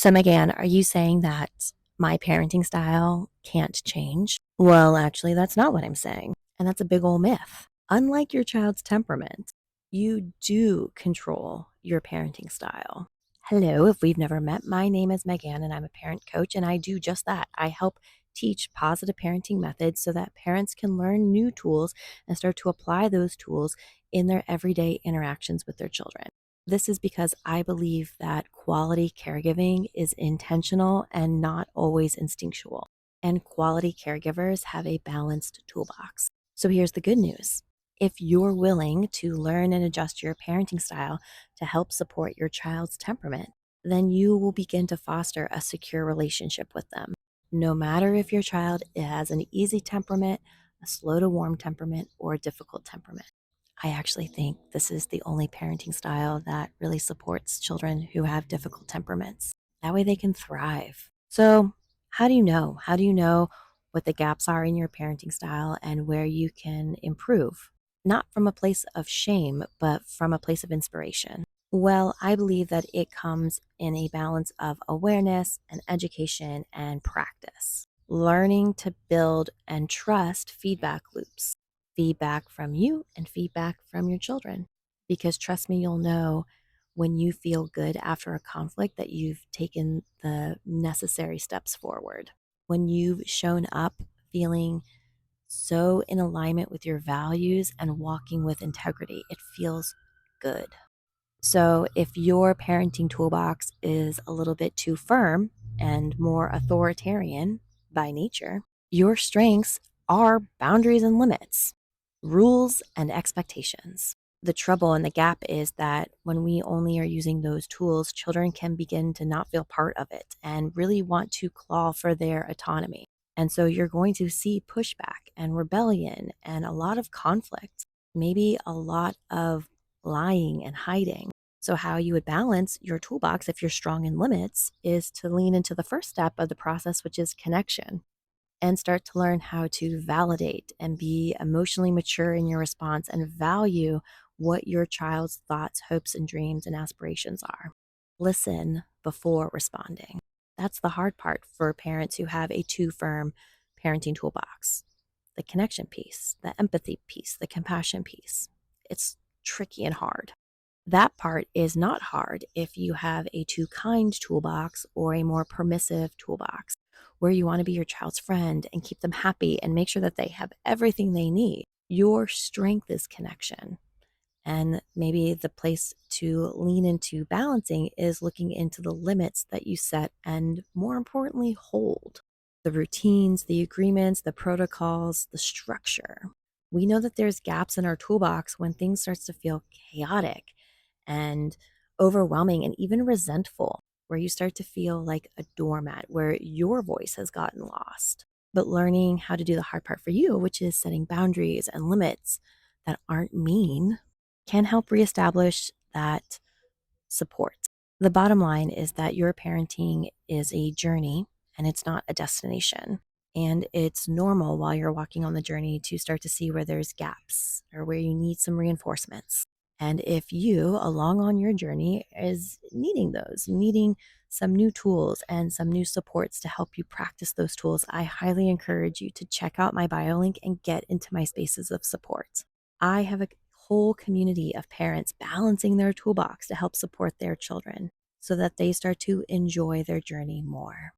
So, Megan, are you saying that my parenting style can't change? Well, actually, that's not what I'm saying. And that's a big old myth. Unlike your child's temperament, you do control your parenting style. Hello, if we've never met, my name is Megan and I'm a parent coach, and I do just that. I help teach positive parenting methods so that parents can learn new tools and start to apply those tools in their everyday interactions with their children. This is because I believe that quality caregiving is intentional and not always instinctual. And quality caregivers have a balanced toolbox. So here's the good news. If you're willing to learn and adjust your parenting style to help support your child's temperament, then you will begin to foster a secure relationship with them. No matter if your child has an easy temperament, a slow to warm temperament, or a difficult temperament. I actually think this is the only parenting style that really supports children who have difficult temperaments. That way they can thrive. So, how do you know? How do you know what the gaps are in your parenting style and where you can improve? Not from a place of shame, but from a place of inspiration. Well, I believe that it comes in a balance of awareness and education and practice. Learning to build and trust feedback loops, feedback from you and feedback from your children. Because trust me, you'll know when you feel good after a conflict that you've taken the necessary steps forward. When you've shown up feeling so in alignment with your values and walking with integrity, it feels good. So, if your parenting toolbox is a little bit too firm and more authoritarian by nature, your strengths are boundaries and limits, rules and expectations. The trouble and the gap is that when we only are using those tools, children can begin to not feel part of it and really want to claw for their autonomy. And so you're going to see pushback and rebellion and a lot of conflict, maybe a lot of lying and hiding. So, how you would balance your toolbox if you're strong in limits is to lean into the first step of the process, which is connection, and start to learn how to validate and be emotionally mature in your response and value what your child's thoughts, hopes, and dreams and aspirations are. Listen before responding. That's the hard part for parents who have a too firm parenting toolbox. The connection piece, the empathy piece, the compassion piece. It's tricky and hard. That part is not hard if you have a too kind toolbox or a more permissive toolbox where you want to be your child's friend and keep them happy and make sure that they have everything they need. Your strength is connection. And maybe the place to lean into balancing is looking into the limits that you set and, more importantly, hold. The routines, the agreements, the protocols, the structure. We know that there's gaps in our toolbox when things starts to feel chaotic and overwhelming and even resentful, where you start to feel like a doormat, where your voice has gotten lost. But learning how to do the hard part for you, which is setting boundaries and limits that aren't mean, can help reestablish that support. The bottom line is that your parenting is a journey and it's not a destination. And it's normal while you're walking on the journey to start to see where there's gaps or where you need some reinforcements. And if you, along on your journey, is needing those, needing some new tools and some new supports to help you practice those tools, I highly encourage you to check out my bio link and get into my spaces of support. I have a whole community of parents balancing their toolbox to help support their children so that they start to enjoy their journey more.